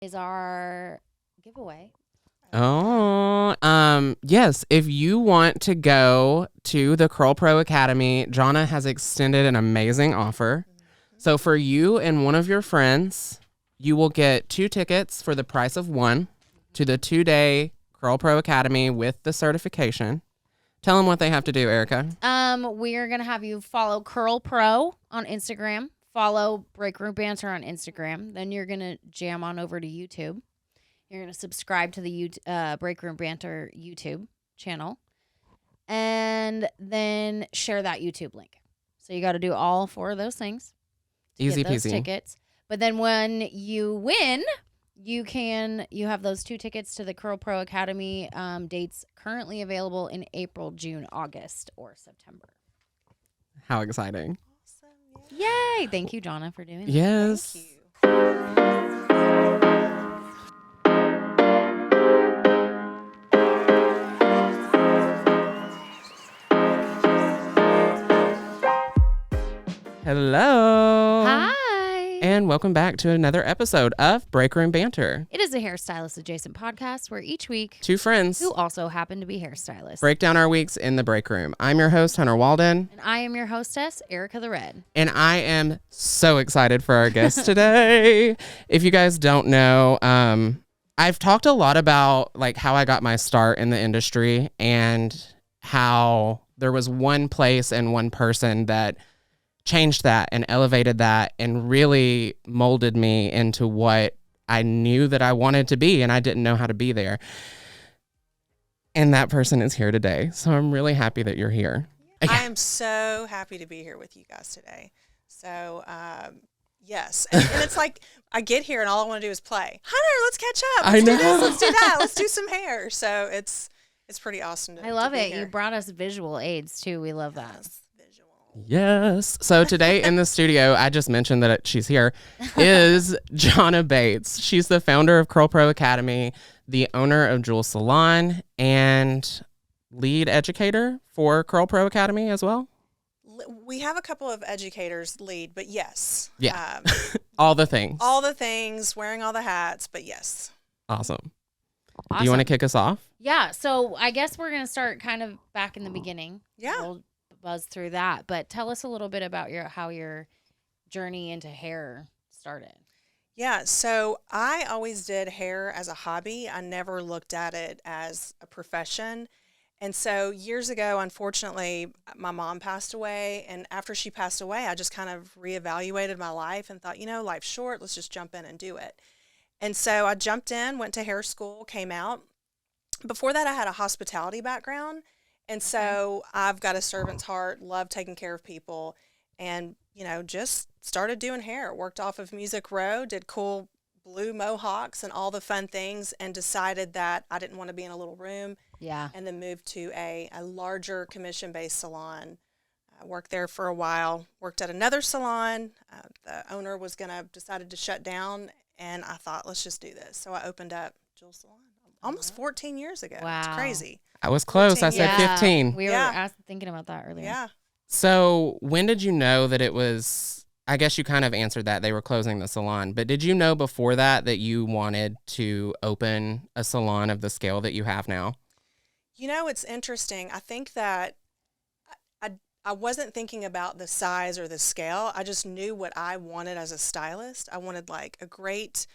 is our giveaway. Oh, yes. If you want to go to the KurlPro Academy, Johnna has extended an amazing offer. So for you and one of your friends, you will get 2 tickets for the price of 1 to the 2-day KurlPro Academy with the certification. Tell them what they have to do, Erica. We are gonna have you follow KurlPro on Instagram, follow Break Room Banter on Instagram. Then you're gonna jam on over to YouTube. You're gonna subscribe to the Break Room Banter YouTube channel, and then share that YouTube link. So you got to do all 4 of those things to Easy get those peasy. tickets. But then when you win, you have those 2 tickets to the KurlPro Academy. Dates currently available in April, June, August, or September. How exciting. Awesome. Yay! Thank you, Johnna, for doing that. Yes. Thank you. Hello. Hi. And welcome back to another episode of Break Room Banter. It is a hairstylist adjacent podcast where each week 2 friends who also happen to be hairstylists break down our weeks in the break room. I'm your host, Hunter Walden. And I am your hostess, Erica the Red. And I am so excited for our guest today. If you guys don't know, I've talked a lot about like how I got my start in the industry and how there was one place and one person that changed that and elevated that and really molded me into what I knew that I wanted to be, and I didn't know how to be there. And that person is here today. So I'm really happy that you're here. I am so happy to be here with you guys today. So, yes. And it's like I get here and all I want to do is play. Hunter, let's catch up. Let's do this. Let's do that. Let's do some hair. So it's pretty awesome. I love it. Here. You brought us visual aids too. We love that. Yes, visual. Yes. So today in the studio, I just mentioned that she's here, is Johnna Bates. She's the founder of KurlPro Academy, the owner of Jewel Salon, and lead educator for KurlPro Academy as well. We have a couple of educators lead, but yes. Yeah. All the things. All the things, wearing all the hats, but yes. Awesome. Do you want to kick us off? Yeah. So I guess we're going to start kind of back in the beginning. Yeah. We'll buzz through that. But tell us a little bit about how your journey into hair started. Yeah, so I always did hair as a hobby. I never looked at it as a profession. And so years ago, unfortunately, my mom passed away. And after she passed away, I just kind of reevaluated my life and thought, life's short. Let's just jump in and do it. And so I jumped in, went to hair school, came out. Before that, I had a hospitality background. And so I've got a servant's heart, love taking care of people, and, just started doing hair. Worked off of Music Row, did cool blue mohawks and all the fun things, and decided that I didn't want to be in a little room. Yeah. And then moved to a larger commission-based salon. I worked there for a while, worked at another salon. The owner decided to shut down, and I thought, let's just do this. So I opened up Jewel Salon almost 14 years ago. Wow. It's crazy. I was close. I said 15. We were thinking about that earlier. Yeah. So when did you know that it was, I guess you kind of answered that, they were closing the salon, but did you know before that you wanted to open a salon of the scale that you have now? It's interesting. I think that I wasn't thinking about the size or the scale. I just knew what I wanted as a stylist. I wanted like a great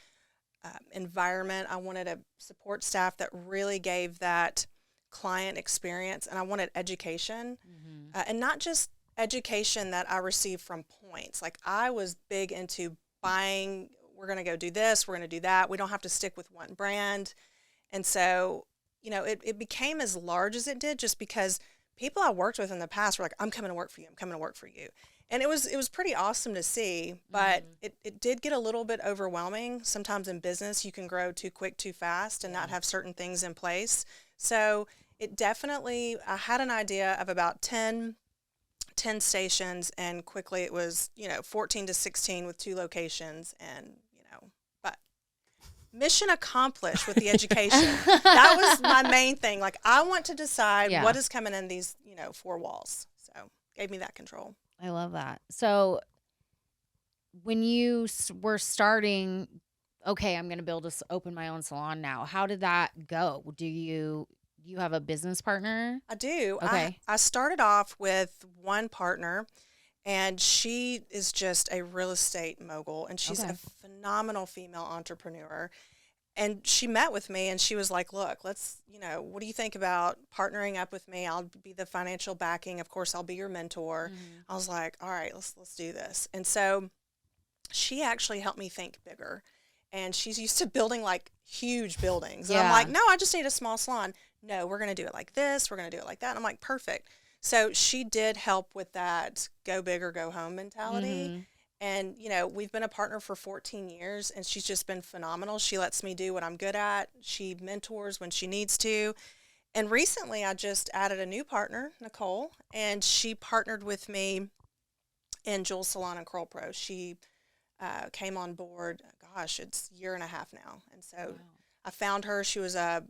environment. I wanted a support staff that really gave that client experience, and I wanted education, and not just education that I received from points. Like I was big into buying, we're going to go do this, we're going to do that. We don't have to stick with one brand. And so, it became as large as it did just because people I worked with in the past were like, I'm coming to work for you. I'm coming to work for you. And it was pretty awesome to see, but it did get a little bit overwhelming. Sometimes in business, you can grow too quick, too fast, and not have certain things in place. So it definitely, I had an idea of about 10 stations, and quickly it was, 14 to 16 with 2 locations, and, but mission accomplished with the education. That was my main thing. Like, I want to decide what is coming in these, 4 walls. So gave me that control. I love that. So when you were starting okay, I'm going to open my own salon now. How did that go? Do you have a business partner? I do. Okay. I started off with one partner, and she is just a real estate mogul, and she's Okay. a phenomenal female entrepreneur. And she met with me, and she was like, look, let's, what do you think about partnering up with me? I'll be the financial backing. Of course, I'll be your mentor. I was like, all right, let's do this. And so she actually helped me think bigger. And she's used to building like huge buildings. And I'm like, no, I just need a small salon. No, we're going to do it like this. We're going to do it like that. And I'm like, perfect. So she did help with that go big or go home mentality. And, we've been a partner for 14 years, and she's just been phenomenal. She lets me do what I'm good at. She mentors when she needs to. And recently I just added a new partner, Nicole, and she partnered with me in Jules Salon and KurlPro. She came on board, gosh, it's a year and a half now. And so I found her. She was a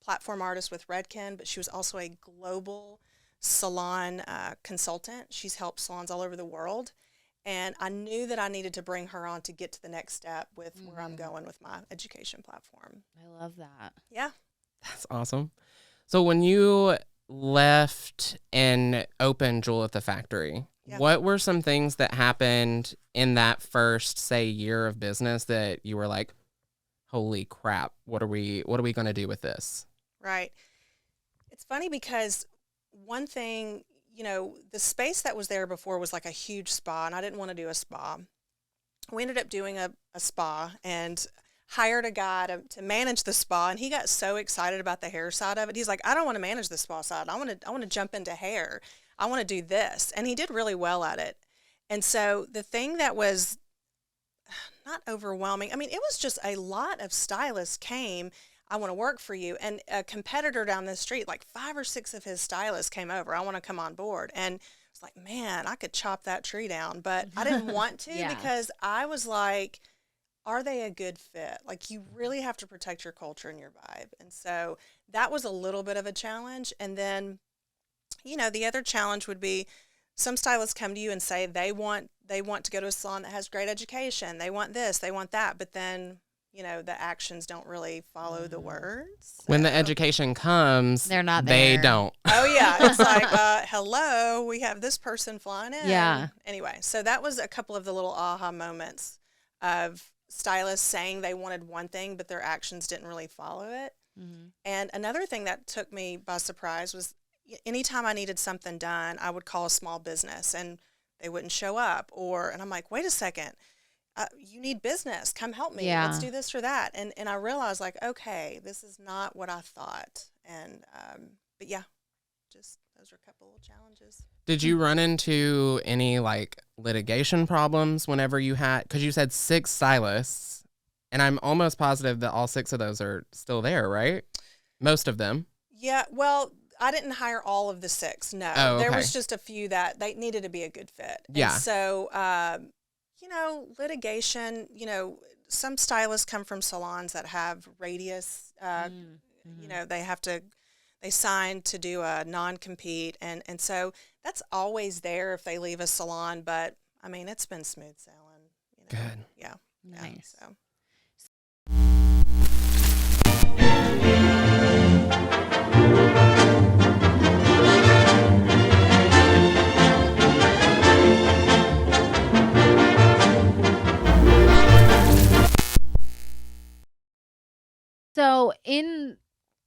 platform artist with Redken, but she was also a global salon consultant. She's helped salons all over the world. And I knew that I needed to bring her on to get to the next step with where I'm going with my education platform. I love that. Yeah. That's awesome. So when you left and opened Jewel at the Factory, what were some things that happened in that first, say, year of business that you were like, holy crap, what are we going to do with this? Right. It's funny because one thing, the space that was there before was like a huge spa, and I didn't want to do a spa. We ended up doing a spa and hired a guy to manage the spa, and he got so excited about the hair side of it. He's like, I don't want to manage the spa side. I want to jump into hair. I want to do this. And he did really well at it. And so the thing that was not overwhelming, it was just a lot of stylists came, I want to work for you. And a competitor down the street, like 5 or 6 of his stylists came over. I want to come on board. And it's like, man, I could chop that tree down, but I didn't want to because I was like, are they a good fit? Like, you really have to protect your culture and your vibe. And so that was a little bit of a challenge. And then, the other challenge would be some stylists come to you and say they want to go to a salon that has great education. They want this, they want that. But then, the actions don't really follow the words. So. When the education comes, they're not there. They don't. Oh, yeah. It's like, hello, we have this person flying in. Yeah. Anyway, so that was a couple of the little aha moments of stylists saying they wanted one thing, but their actions didn't really follow it. And another thing that took me by surprise was anytime I needed something done, I would call a small business and they wouldn't show up. And I'm like, wait a second. You need business. Come help me. Yeah. Let's do this or that. And I realized, like, okay, this is not what I thought. And, but yeah, just those are a couple of challenges. Did you run into any like litigation problems whenever you had, because you said 6 stylists, and I'm almost positive that all 6 of those are still there, right? Most of them. Yeah. Well, I didn't hire all of the 6. No, Oh, okay. There was just a few that they needed to be a good fit. Yeah. And so, litigation, some stylists come from salons that have radius, they sign to do a non-compete. And so that's always there if they leave a salon, but it's been smooth sailing. Good. Yeah. Nice. Yeah, so. So in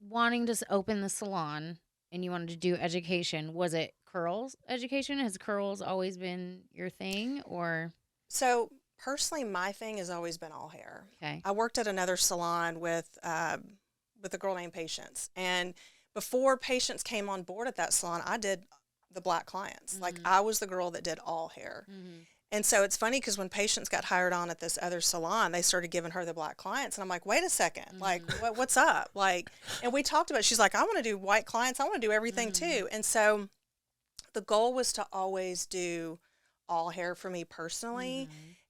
wanting to open the salon and you wanted to do education, was it curls education? Has curls always been your thing, or? So personally, my thing has always been all hair. Okay. I worked at another salon with a girl named Patience, and before Patience came on board at that salon, I did the black clients. Like, I was the girl that did all hair. And so it's funny because when Patience got hired on at this other salon, they started giving her the black clients. And I'm like, wait a second, like, what's up? Like, and we talked about it. She's like, I want to do white clients. I want to do everything too. And so the goal was to always do all hair for me personally.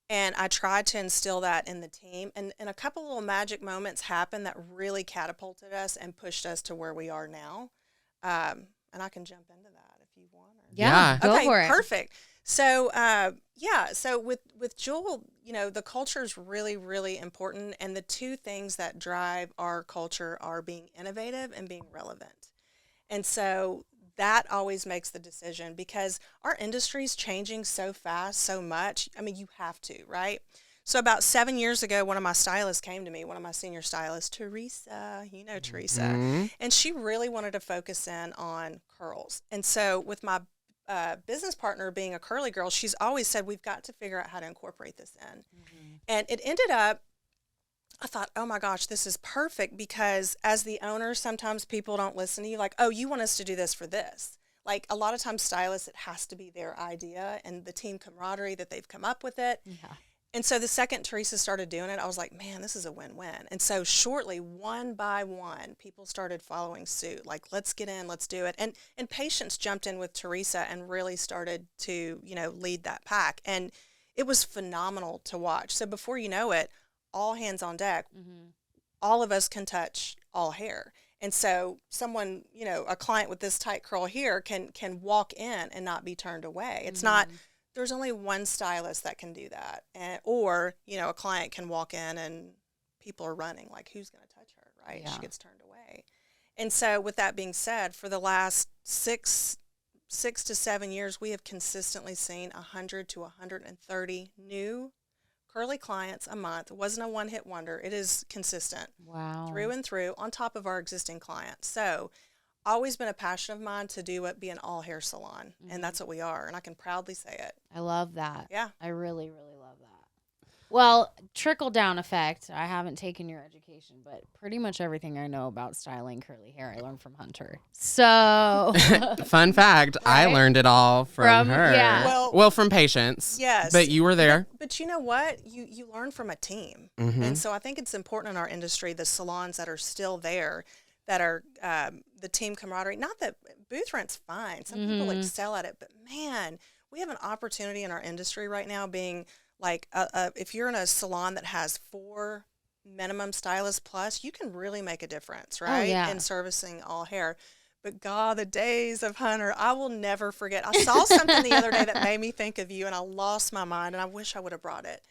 And I tried to instill that in the team. And a couple little magic moments happened that really catapulted us and pushed us to where we are now. And I can jump into that if you want. Yeah, go okay, for it. Perfect. So, so with Jewel, the culture is really, really important. And the two things that drive our culture are being innovative and being relevant. And so that always makes the decision because our industry is changing so fast, so much. I mean, you have to, right? So about 7 years ago, one of my stylists came to me, one of my senior stylists, Teresa, Teresa, Mhm. and she really wanted to focus in on curls. And so with my business partner being a curly girl, she's always said, we've got to figure out how to incorporate this in. Mm-hmm. And it ended up, I thought, oh my gosh, this is perfect because as the owner, sometimes people don't listen to you like, oh, you want us to do this for this. Like a lot of times stylists, it has to be their idea and the team camaraderie that they've come up with it. Yeah. And so the second Teresa started doing it, I was like, man, this is a win-win. And so shortly, one by one, people started following suit. Like, let's get in, let's do it. And patients jumped in with Teresa and really started to, lead that pack. And it was phenomenal to watch. So before you know it, all hands on deck, Mm-hmm. all of us can touch all hair. And so someone, a client with this tight curl here can walk in and not be turned away. It's not, there's only one stylist that can do that. Or, a client can walk in and people are running, like who's going to touch her, right? Yeah. She gets turned away. And so with that being said, for the last six to 7 years, we have consistently seen 100 to 130 new curly clients a month. It wasn't a one-hit wonder. It is consistent. Wow. Through and through on top of our existing clients. So always been a passion of mine to do it, be an all hair salon. And that's what we are. And I can proudly say it. I love that. Yeah. I really, really love that. Well, trickle down effect. I haven't taken your education, but pretty much everything I know about styling curly hair I learned from Hunter. So Fun fact, I Right? learned it all from her. Yeah. Well, from Patience. Yes. But you were there. But you know what? You learn from a team. Mhm. And so I think it's important in our industry, the salons that are still there, that are the team camaraderie. Not that booth rent's fine. Some people excel at it. But man, we have an opportunity in our industry right now being like, if you're in a salon that has 4 minimum stylists plus, you can really make a difference, right? yeah. In servicing all hair. But God, the days of Hunter, I will never forget. I saw something the other day that made me think of you, and I lost my mind, and I wish I would have brought it.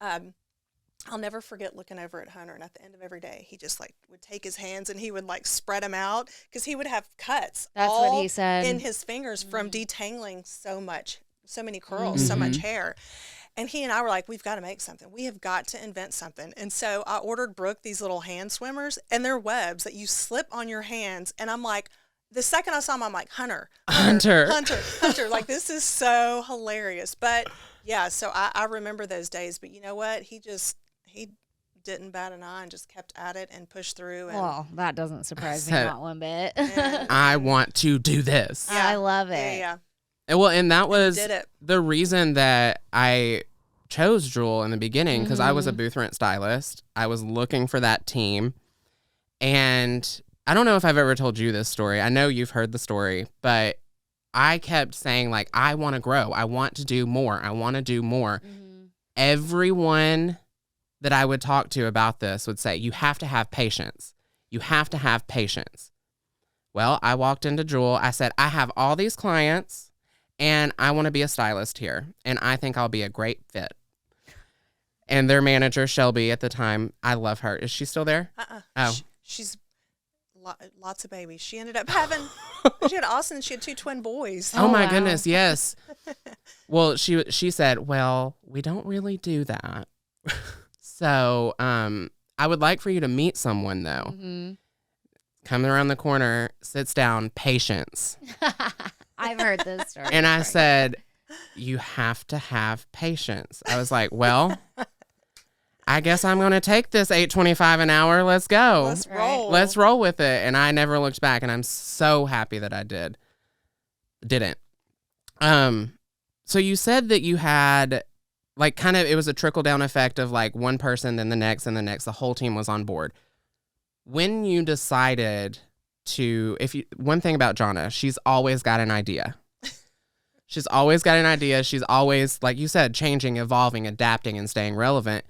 I'll never forget looking over at Hunter, and at the end of every day, he just would take his hands and he would spread them out because he would have cuts. That's what he said. In his fingers from detangling so many curls, so much hair. And he and I were like, we've got to make something. We have got to invent something. And so I ordered Brooke these little hand swimmers, and they're webs that you slip on your hands. And I'm like, the second I saw them, I'm like, Hunter. Like, this is so hilarious. But yeah, so I remember those days. But you know what? He didn't bat an eye and just kept at it and pushed through. And Well, that doesn't surprise me So- not one bit. I want to do this. Yeah. I love it. yeah. Well, and that was Did it. the reason that I chose Jewel in the beginning, because I was a booth rent stylist. I was looking for that team. And I don't know if I've ever told you this story. I know you've heard the story, but I kept saying, I want to grow. I want to do more. I want to do more. Mm-hmm. Everyone that I would talk to about this would say, you have to have patience. You have to have patience. Well, I walked into Jewel. I said, I have all these clients, and I want to be a stylist here, and I think I'll be a great fit. And their manager, Shelby, at the time, I love her. Is she still there? Oh. She's lots of babies. She ended up having, she had Austin, and she had 2 twin boys. Oh my wow. goodness, yes. Well, she said, well, we don't really do that. So I would like for you to meet someone, though. Mm-hmm. Coming around the corner, sits down, Patience. I've heard this story. And I before. said, you have to have patience. I was like, well, I guess I'm going to take this $8.25 an hour. Let's go. Let's Right. roll. Let's roll with it. And I never looked back, and I'm so happy that I didn't. So you said that you had it was a trickle down effect of one person, then the next and the next. The whole team was on board. When you decided one thing about Johnna, she's always got an idea. She's always got an idea. She's always, like you said, changing, evolving, adapting, and staying relevant.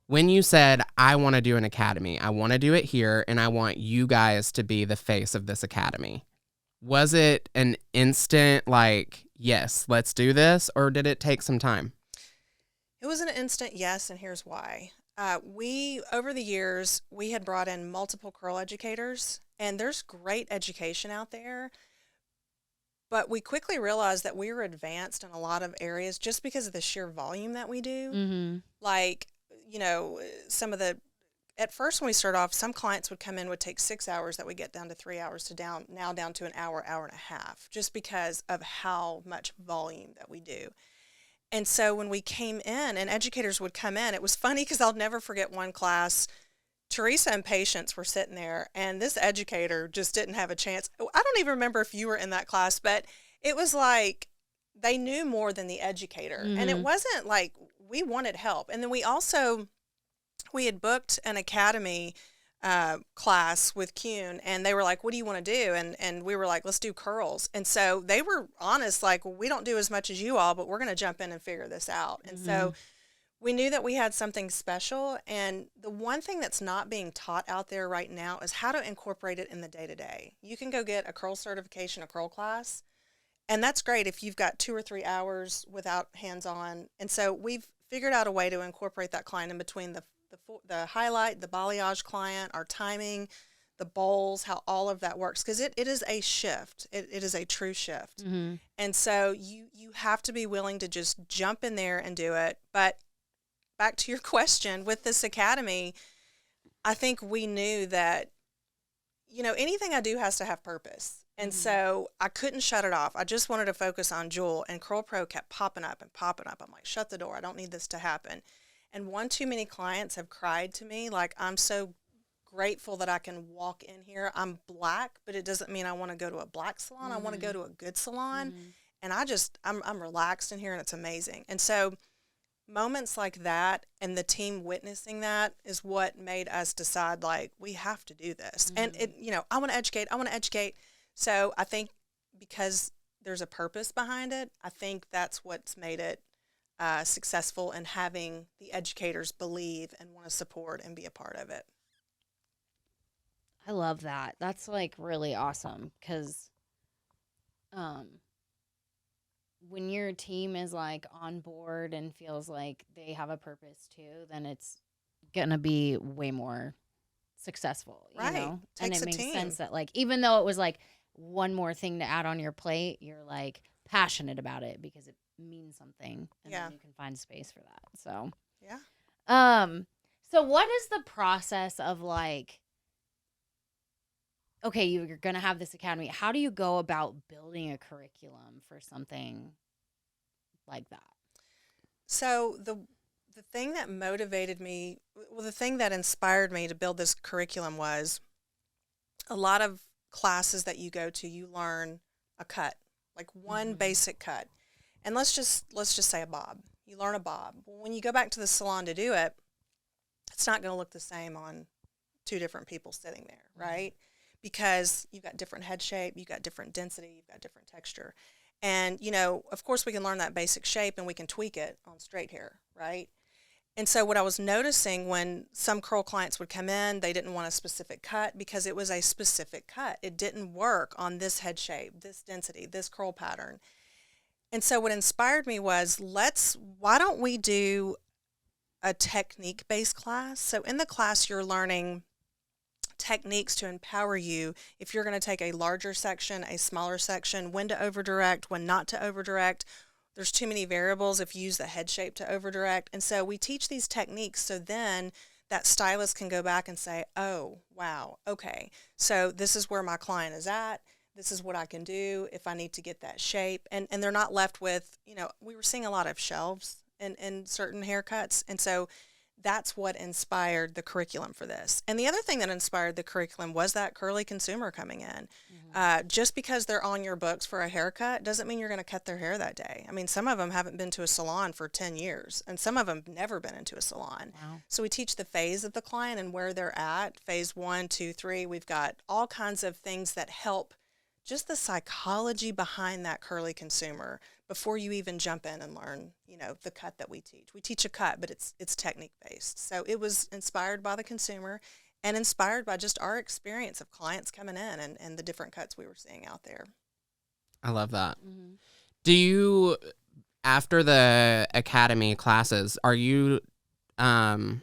When you said, I want to do an academy, I want to do it here, and I want you guys to be the face of this academy, was it an instant, yes, let's do this? Or did it take some time? It was an instant yes, and here's why. Over the years, we had brought in multiple curl educators, and there's great education out there. But we quickly realized that we were advanced in a lot of areas just because of the sheer volume that we do. Mm-hmm. Like, you know, at first when we started off, some clients would come in, would take 6 hours, that we get down to 3 hours to now down to an hour, hour and a half, just because of how much volume that we do. And so when we came in and educators would come in, it was funny because I'll never forget one class. Teresa and Patience were sitting there, and this educator just didn't have a chance. I don't even remember if you were in that class, but it was like they knew more than the educator. Mm-hmm. And it wasn't like we wanted help. And then we had booked an academy class with Kuhn, and they were like, what do you want to do? And we were like, let's do curls. And so they were honest, like, well, we don't do as much as you all, but we're going to jump in and figure this out. And so we knew that we had something special. And the one thing that's not being taught out there right now is how to incorporate it in the day-to-day. You can go get a curl certification, a curl class, and that's great if you've got 2 or 3 hours without hands-on. And so we've figured out a way to incorporate that client in between the highlight, the balayage client, our timing, the bowls, how all of that works. Because it is a shift. It is a true shift. Mm-hmm. And so you have to be willing to just jump in there and do it. But back to your question, with this academy, I think we knew that, you know, anything I do has to have purpose. And so I couldn't shut it off. I just wanted to focus on Jewel, and KurlPro kept popping up and popping up. I'm like, shut the door. I don't need this to happen. And one too many clients have cried to me, like, I'm so grateful that I can walk in here. I'm black, but it doesn't mean I want to go to a black salon. I want to go to a good salon. And I'm relaxed in here, and it's amazing. And so moments like that and the team witnessing that is what made us decide, like, we have to do this. And I want to educate. So I think because there's a purpose behind it, I think that's what's made it successful, in having the educators believe and want to support and be a part of it. I love that. That's like really awesome because when your team is like on board and feels like they have a purpose too, then it's gonna be way more successful, you know? And Takes it a makes team. sense that, like, even though it was like one more thing to add on your plate, you're like passionate about it because it means something, and then you can find space for that. So so what is the process of, like, okay, you're gonna have this academy, how do you go about building a curriculum for something like that? So the thing that motivated me, well, the thing that inspired me to build this curriculum was a lot of classes that you go to, you learn a cut, like one basic cut. And let's just say a bob. You learn a bob. Well, when you go back to the salon to do it, it's not going to look the same on 2 different people sitting there, right? Because you've got different head shape, you've got different density, you've got different texture. And, you know, of course we can learn that basic shape and we can tweak it on straight hair, right? And so what I was noticing when some curl clients would come in, they didn't want a specific cut because it was a specific cut. It didn't work on this head shape, this density, this curl pattern. And so what inspired me was, why don't we do a technique-based class? So in the class, you're learning techniques to empower you if you're going to take a larger section, a smaller section, when to over-direct, when not to over-direct. There's too many variables if you use the head shape to over-direct. And so we teach these techniques so then that stylist can go back and say, oh, wow, okay, so this is where my client is at. This is what I can do if I need to get that shape. And they're not left with, you know, we were seeing a lot of shelves in certain haircuts. And so that's what inspired the curriculum for this. And the other thing that inspired the curriculum was that curly consumer coming in. Just because they're on your books for a haircut doesn't mean you're going to cut their hair that day. I mean, some of them haven't been to a salon for 10 years, and some of them never been into a salon. Wow. So we teach the phase of the client and where they're at, phase 1, 2, 3. We've got all kinds of things that help just the psychology behind that curly consumer before you even jump in and learn, you know, the cut that we teach. We teach a cut, but it's technique based. So it was inspired by the consumer and inspired by just our experience of clients coming in and the different cuts we were seeing out there. I love that. Do you, after the academy classes, are you, am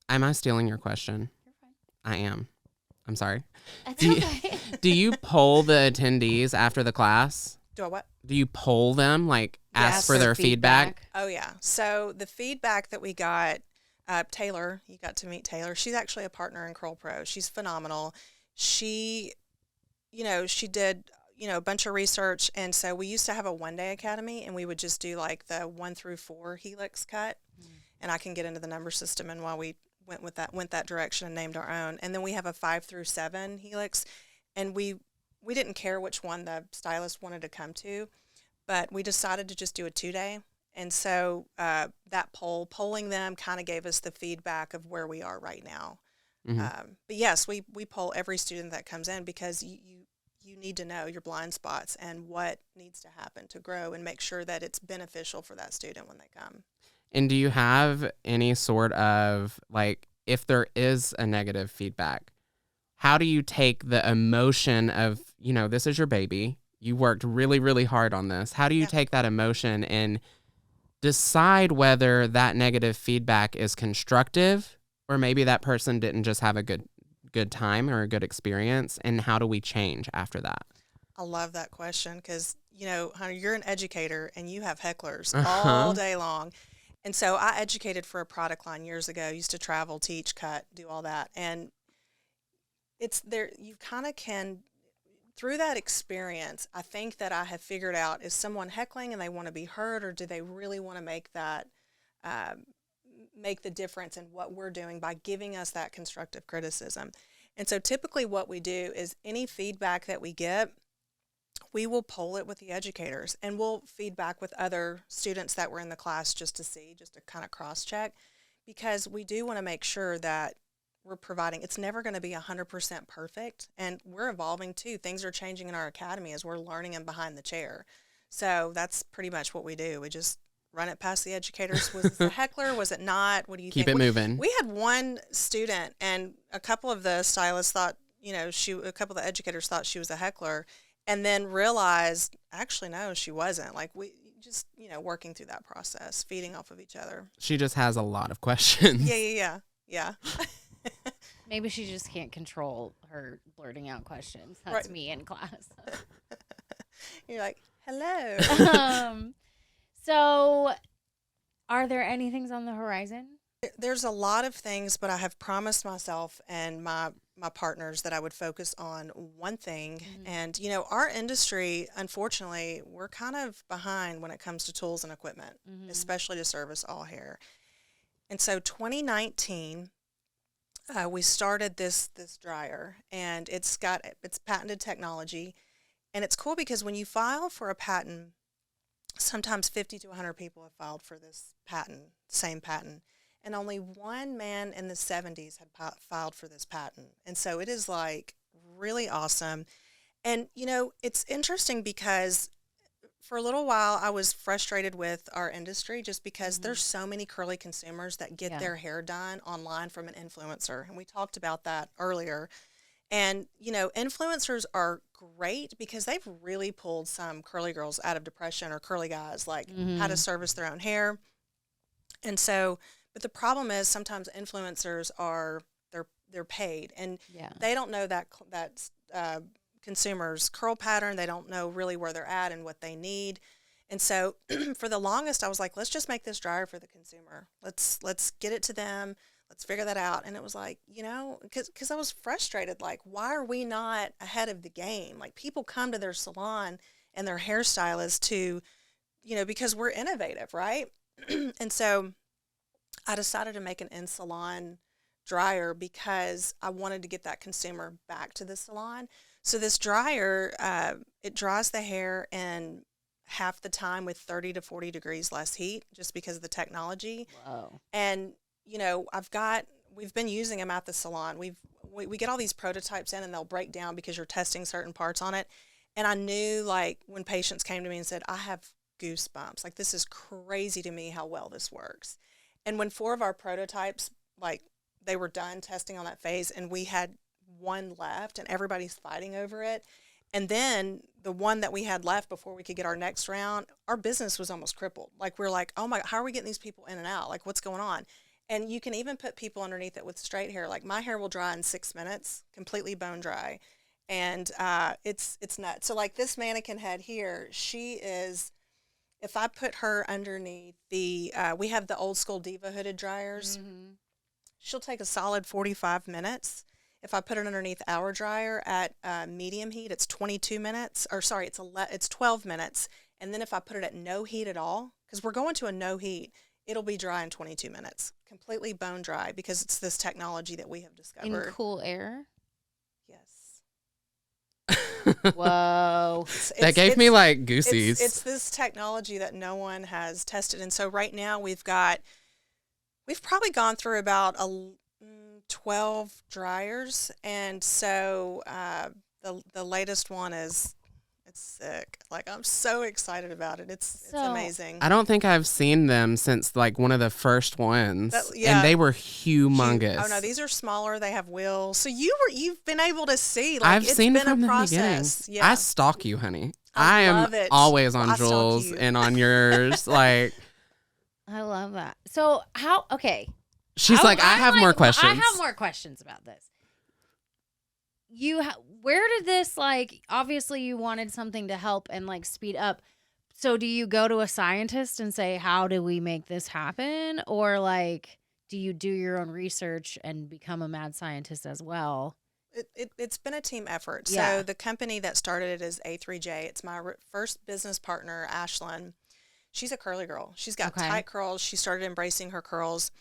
I stealing your question? You're fine. I am. I'm sorry. That's Do you, okay. do you poll the attendees after the class? Do I what? Do you poll them, like ask Yes. for their feedback? Oh, yeah. So the feedback that we got, Taylor, you got to meet Taylor. She's actually a partner in KurlPro. She's phenomenal. She, she did, a bunch of research. And so we used to have a one-day academy, and we would just do like the 1 through 4 helix cut. And I can get into the number system and why we went that direction and named our own. And then we have a 5 through 7 helix. And we didn't care which one the stylist wanted to come to, but we decided to just do a 2-day. And so that polling them kind of gave us the feedback of where we are right now. But yes, we poll every student that comes in because you need to know your blind spots and what needs to happen to grow and make sure that it's beneficial for that student when they come. And do you have any sort of, like, if there is a negative feedback, how do you take the emotion of, this is your baby, you worked really, really hard on this. How do you take that emotion and decide whether that negative feedback is constructive or maybe that person didn't just have a good time or a good experience? And how do we change after that? I love that question because, honey, you're an educator and you have hecklers all day long. And so I educated for a product line years ago, used to travel, teach, cut, do all that. And it's there, you kind of can, through that experience, I think that I have figured out, is someone heckling and they want to be heard, or do they really want to make that, make the difference in what we're doing by giving us that constructive criticism? And so typically what we do is any feedback that we get, we will poll it with the educators, and we'll feedback with other students that were in the class just to kind of cross-check, because we do want to make sure that we're providing, it's never going to be 100% perfect, and we're evolving too. Things are changing in our academy as we're learning and behind the chair. So that's pretty much what we do. We just run it past the educators. Was this a heckler? Was it not? What do you think? Keep it moving. We had one student, and a couple of the stylists thought, a couple of the educators thought she was a heckler, and then realized, actually, no, she wasn't. Like, we just, working through that process, feeding off of each other. She just has a lot of questions. Yeah. Maybe she just can't control her blurting out questions. That's Right. me in class. You're like, hello. So, are there any things on the horizon? There's a lot of things, but I have promised myself and my partners that I would focus on one thing. And, our industry, unfortunately, we're kind of behind when it comes to tools and equipment, especially to service all hair. And so 2019, we started this dryer, and it's patented technology. And it's cool because when you file for a patent, sometimes 50 to 100 people have filed for this same patent. And only one man in the 70s had filed for this patent. And so it is like really awesome. And, it's interesting because for a little while I was frustrated with our industry just because there's so many curly consumers that get their hair done online from an influencer. And we talked about that earlier. And, influencers are great because they've really pulled some curly girls out of depression, or curly guys, like how to service their own hair. And so, but the problem is sometimes influencers they're paid, and they don't know that consumer's curl pattern. They don't know really where they're at and what they need. And so for the longest, I was like, let's just make this dryer for the consumer. Let's get it to them. Let's figure that out. And it was like, because I was frustrated, like, why are we not ahead of the game? Like, people come to their salon and their hairstylist to, because we're innovative, right? And so I decided to make an in-salon dryer because I wanted to get that consumer back to the salon. So this dryer, it dries the hair in half the time with 30 to 40 degrees less heat, just because of the technology. Whoa. And, we've been using them at the salon. We get all these prototypes in, and they'll break down because you're testing certain parts on it. And I knew, like, when patients came to me and said, I have goosebumps, like, this is crazy to me how well this works. And when 4 of our prototypes, like, they were done testing on that phase, and we had one left, and everybody's fighting over it. And then the one that we had left before we could get our next round, our business was almost crippled. Like, we're like, oh my, how are we getting these people in and out? Like, what's going on? And you can even put people underneath it with straight hair. Like, my hair will dry in 6 minutes, completely bone dry. And it's nuts. So like this mannequin head here, she is, if I put her underneath the, we have the old school Diva hooded dryers. She'll take a solid 45 minutes. If I put it underneath our dryer at medium heat, it's 22 minutes. Or sorry, it's 12 minutes. And then if I put it at no heat at all, because we're going to a no heat, it'll be dry in 22 minutes. Completely bone dry, because it's this technology that we have discovered. In cool air? Yes. Whoa. That gave me like goosies. It's this technology that no one has tested. And so right now we've probably gone through about 12 dryers. And so the latest one it's sick. Like, I'm so excited about it. It's amazing. I don't think I've seen them since like one of the first ones. And they were humongous. Oh no, these are smaller. They have wheels. So you've been able to see. Like, I've seen been from a the process. beginning. Yeah. I stalk you, honey. I love am it. always on I stalk Jules you. and on yours. Like, I love that. So okay. she's like, I have more questions. I have more questions about this. Where did this, like, obviously you wanted something to help and like speed up. So do you go to a scientist and say, how do we make this happen? Or like, do you do your own research and become a mad scientist as well? It's been a team effort. Yeah. So the company that started it is A3J. It's my first business partner, Ashlyn. She's a curly girl. She's got tight curls. She started embracing her curls.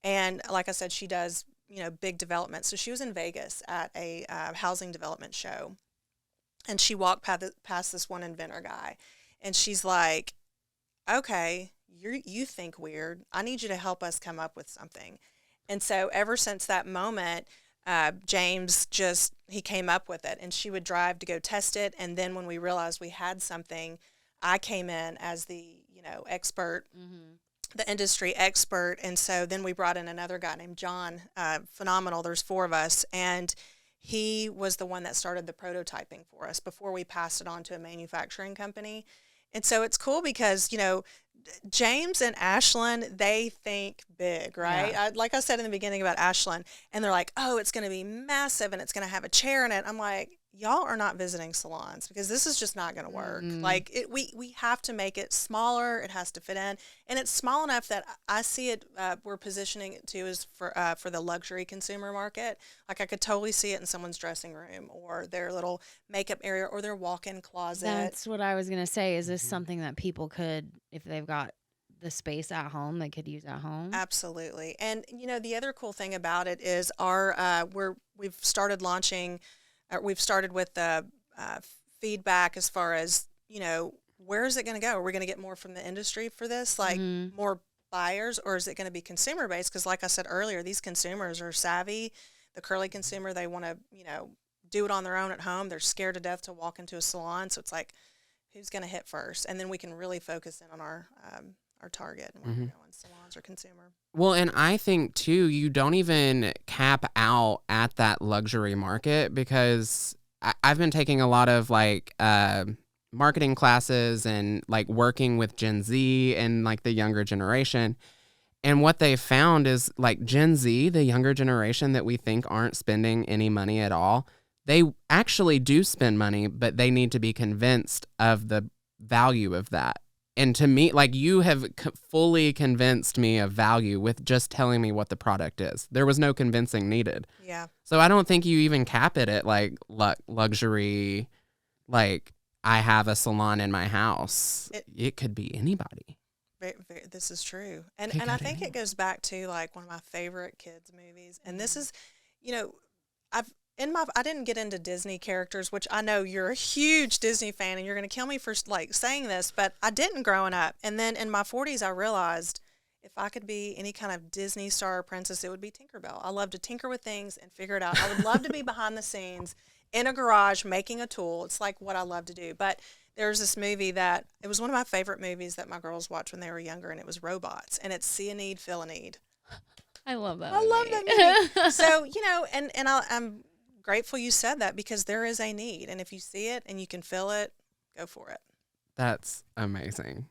And like I said, she does, big development. So she was in Vegas at a housing development show. And she walked past this one inventor guy. And she's like, okay, you think weird. I need you to help us come up with something. And so ever since that moment, James he came up with it. And she would drive to go test it. And then when we realized we had something, I came in as the, expert, the industry expert. And so then we brought in another guy named John, phenomenal. There's 4 of us. And he was the one that started the prototyping for us before we passed it on to a manufacturing company. And so it's cool because, James and Ashlyn, they think big, right? Yeah. Like I said in the beginning about Ashlyn, and they're like, oh, it's going to be massive and it's going to have a chair in it. I'm like, y'all are not visiting salons because this is just not going to work. Like, we have to make it smaller. It has to fit in. And it's small enough that I see it, we're positioning it to as for the luxury consumer market. Like, I could totally see it in someone's dressing room or their little makeup area or their walk-in closet. That's what I was going to say. Is this something that people could, if they've got the space at home, they could use at home? Absolutely. And, the other cool thing about it is we've started launching, we've started with the feedback as far as, where is it going to go? Are we going to get more from the industry for this? Like more buyers, or is it going to be consumer based? Because like I said earlier, these consumers are savvy. The curly consumer, they want to, do it on their own at home. They're scared to death to walk into a salon. So it's like, who's going to hit first? And then we can really focus in on our target and where we're going, salons or consumer. Well, and I think too, you don't even cap out at that luxury market, because I've been taking a lot of like marketing classes and like working with Gen Z and like the younger generation. And what they found is like Gen Z, the younger generation that we think aren't spending any money at all, they actually do spend money, but they need to be convinced of the value of that. And to me, like, you have fully convinced me of value with just telling me what the product is. There was no convincing needed. Yeah. So I don't think you even cap it at like luxury, like I have a salon in my house. It could be anybody. This is true. And I think it goes back to like one of my favorite kids movies. And this is, I didn't get into Disney characters, which I know you're a huge Disney fan and you're going to kill me for like saying this, but I didn't growing up. And then in my 40s, I realized if I could be any kind of Disney star or princess, it would be Tinkerbell. I love to tinker with things and figure it out. I would love to be behind the scenes in a garage making a tool. It's like what I love to do. But there's this movie that, it was one of my favorite movies that my girls watched when they were younger, and it was Robots. And it's See a Need, Feel a Need. I love that I love that movie. So, and I'm grateful you said that because there is a need. And if you see it and you can feel it, go for it. That's amazing.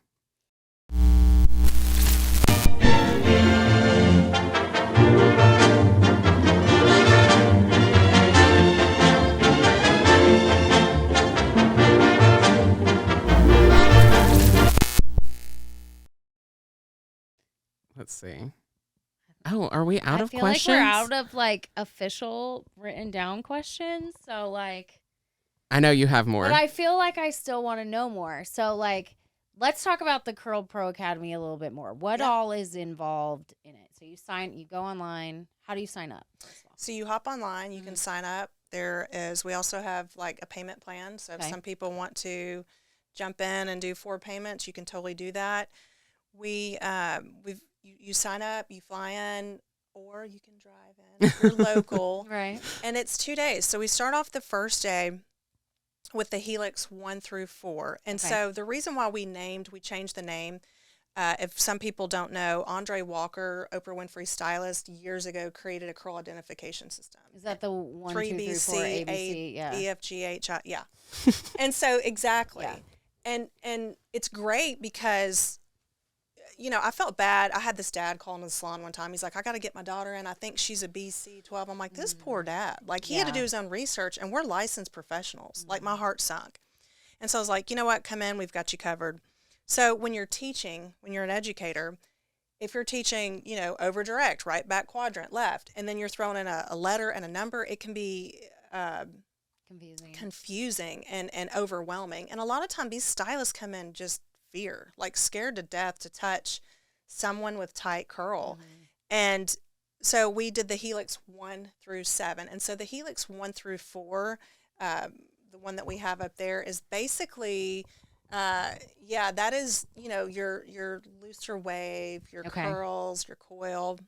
Let's see. Oh, are we out of questions? I feel like we're out of like official written down questions. So like, I know you have more. but I feel like I still want to know more. So like, let's talk about the KurlPro Academy a little bit more. What all is involved in it? So you go online. How do you sign up? So you hop online, you can sign up. We also have like a payment plan. So if some people want to jump in and do 4 payments, you can totally do that. You sign up, you fly in, or you can drive in if you're local. Right. And it's 2 days. So we start off the first day with the Helix 1 through 4. And so the reason why we changed the name, if some people don't know, Andre Walker, Oprah Winfrey stylist, years ago created a curl identification system. Is that the 1, 2, 3, 4, ABC? Yeah. E, F, G, H, I, yeah. And so exactly. Yeah. And it's great because, you know, I felt bad. I had this dad call into the salon one time. He's like, I got to get my daughter in. I think she's a BC12. I'm like, this poor dad. Like, he had to do his own research, and we're licensed professionals. Like, my heart sunk. And so I was like, you know what? Come in. We've got you covered. So when you're teaching, when you're an educator, if you're teaching, you know, over direct, right, back quadrant, left, and then you're throwing in a letter and a number, it can be confusing and overwhelming. And a lot of times these stylists come in just fear, like scared to death to touch someone with tight curl. And so we did the Helix 1 through 7. And so the Helix 1 through 4, the one that we have up there is basically, that is, you know, your looser wave, your curls, your coil.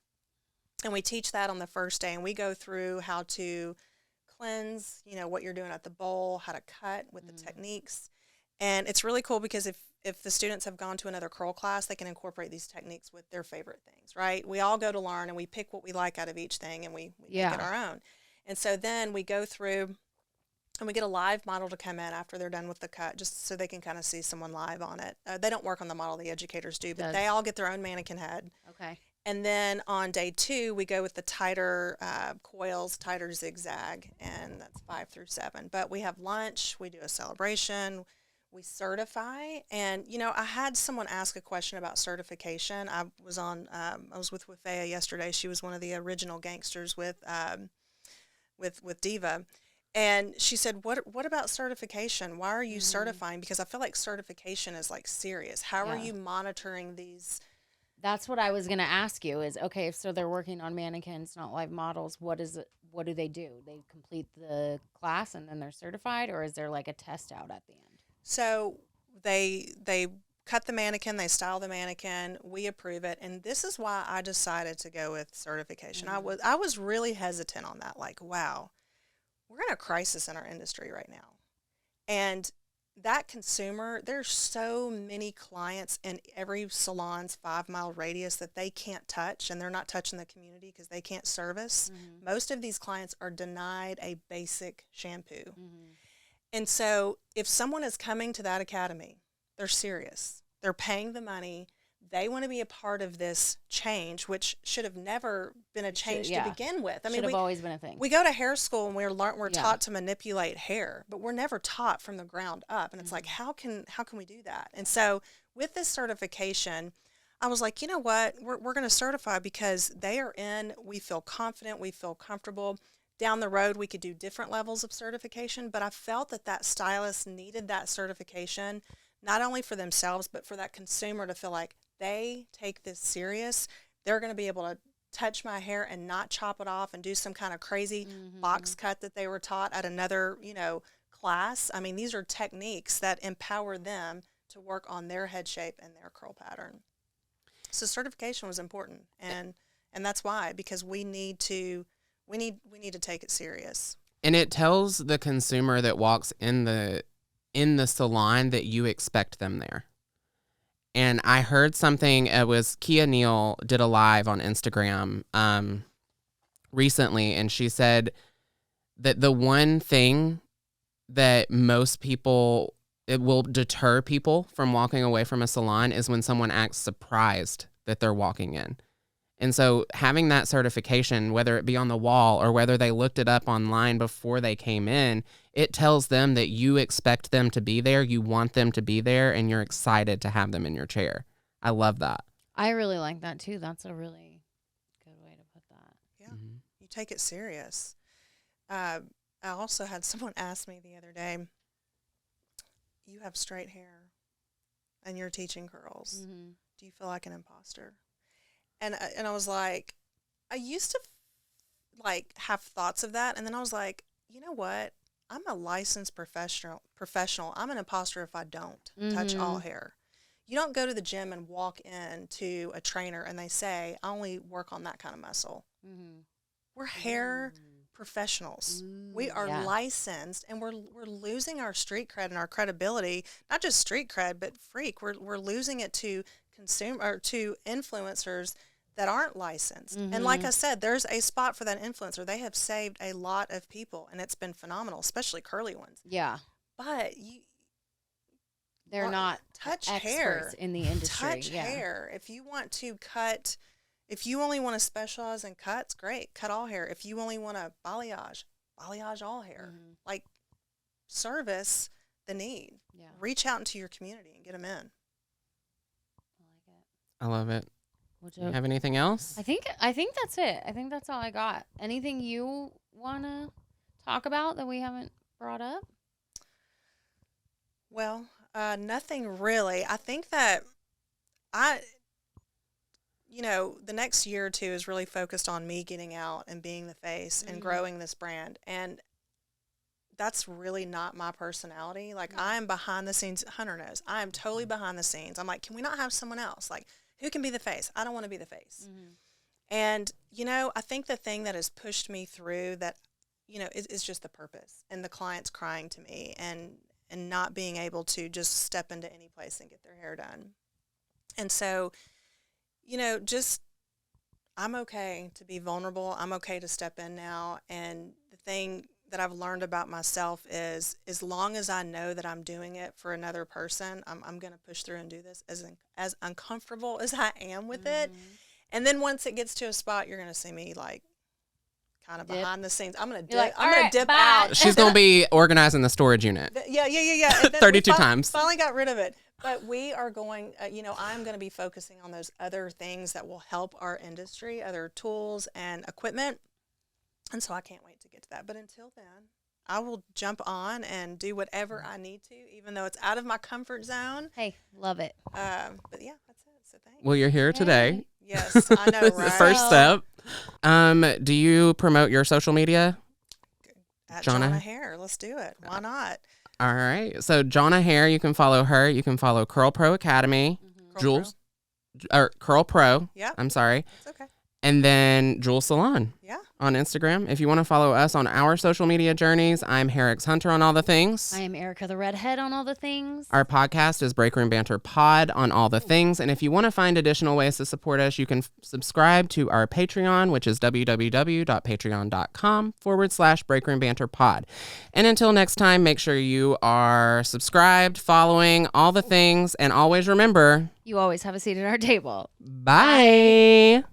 And we teach that on the first day. And we go through how to cleanse, you know, what you're doing at the bowl, how to cut with the techniques. And it's really cool because if the students have gone to another curl class, they can incorporate these techniques with their favorite things, right? We all go to learn, and we pick what we like out of each thing, and we make it our own. And so then we go through, and we get a live model to come in after they're done with the cut, just so they can kind of see someone live on it. They don't work on the model, the educators do, but they all get their own mannequin head. Okay. And then on day 2, we go with the tighter coils, tighter zigzag, and that's 5 through 7. But we have lunch, we do a celebration, we certify. And, you know, I had someone ask a question about certification. I was with Wafea yesterday. She was one of the original gangsters with Diva. And she said, what about certification? Why are you certifying? Because I feel like certification is like serious. How are you monitoring these? That's what I was going to ask you is, okay, so they're working on mannequins, not live models. What do they do? They complete the class and then they're certified, or is there like a test out at the end? So they cut the mannequin, they style the mannequin, we approve it, and this is why I decided to go with certification. I was really hesitant on that, like, wow, we're in a crisis in our industry right now. And that consumer, there's so many clients in every salon's 5-mile radius that they can't touch, and they're not touching the community because they can't service. Most of these clients are denied a basic shampoo. And so if someone is coming to that academy, they're serious. They're paying the money. They want to be a part of this change, which should have never been a change to begin with. I mean, should have always been a thing. We go to hair school and we're taught to manipulate hair, but we're never taught from the ground up. And it's like, how can we do that? And so with this certification, I was like, you know what? We're going to certify because they are in. We feel confident. We feel comfortable. Down the road, we could do different levels of certification, but I felt that stylist needed that certification, not only for themselves, but for that consumer to feel like they take this serious. They're going to be able to touch my hair and not chop it off and do some kind of crazy box cut that they were taught at another, you know, class. I mean, these are techniques that empower them to work on their head shape and their curl pattern. So certification was important, and that's why, because we need to take it serious. And it tells the consumer that walks in the salon that you expect them there. And I heard something, it was Kia Neal did a live on Instagram recently, and she said that the one thing that most people, it will deter people from walking away from a salon is when someone acts surprised that they're walking in. And so having that certification, whether it be on the wall or whether they looked it up online before they came in, it tells them that you expect them to be there, you want them to be there, and you're excited to have them in your chair. I love that. I really like that too. That's a really good way to put that. Yeah, you take it serious. I also had someone ask me the other day, you have straight hair and you're teaching curls. Mm-hmm. Do you feel like an imposter? And I was like, I used to like have thoughts of that. And then I was like, you know what? I'm a licensed professional. I'm an imposter if I don't touch all hair. You don't go to the gym and walk in to a trainer and they say, I only work on that kind of muscle. We're hair professionals. We are licensed, and we're losing our street cred and our credibility. Not just street cred, but freak. We're losing it to to influencers that aren't licensed. And like I said, there's a spot for that influencer. They have saved a lot of people, and it's been phenomenal, especially curly ones. Yeah. But they're not touch experts hair in the industry. Touch hair. If you want to cut, if you only want to specialize in cuts, great, cut all hair. If you only want to balayage all hair. Like, service the need. Yeah. Reach out into your community and get them in. I like it. I love it. Would You have anything else? I think that's it. I think that's all I got. Anything you want to talk about that we haven't brought up? Well, nothing really. I think that the next year or two is really focused on me getting out and being the face and growing this brand. And that's really not my personality. Like, I'm behind the scenes. Hunter knows. I am totally behind the scenes. I'm like, can we not have someone else? Like, who can be the face? I don't want to be the face. And, I think the thing that has pushed me through that, is just the purpose and the clients crying to me and not being able to just step into any place and get their hair done. And so, just, I'm okay to be vulnerable. I'm okay to step in now. And the thing that I've learned about myself is, as long as I know that I'm doing it for another person, I'm going to push through and do this as uncomfortable as I am with it. And then once it gets to a spot, you're going to see me like kind of behind the scenes. I'm going to dip. Like, I'm going to dip bye. out. She's going to be organizing the storage unit. Yeah. And then 32 times. Finally got rid of it. But we are going, I'm going to be focusing on those other things that will help our industry, other tools and equipment. And so I can't wait to get to that. But until then, I will jump on and do whatever I need to, even though it's out of my comfort zone. Hey, love it. But yeah, that's it. So thanks. Well, you're here today. Yes, I know, right? The first step. Do you promote your social media? At Johnna? Johnna Hair. Let's do it. Why not? All right. So Johnna Hair, you can follow her. You can follow KurlPro Academy. Jules. Or KurlPro. Yeah. I'm sorry. It's okay. And then Jules Salon. Yeah. On Instagram. If you want to follow us on our social media journeys, I'm Herix Hunter on all the things. I am Erica the Redhead on all the things. Our podcast is Break Room Banter Pod on all the things. And if you want to find additional ways to support us, you can subscribe to our Patreon, which is www.patreon.com/Break Room Banter Pod. And until next time, make sure you are subscribed, following all the things, and always remember, You always have a seat at our table. bye.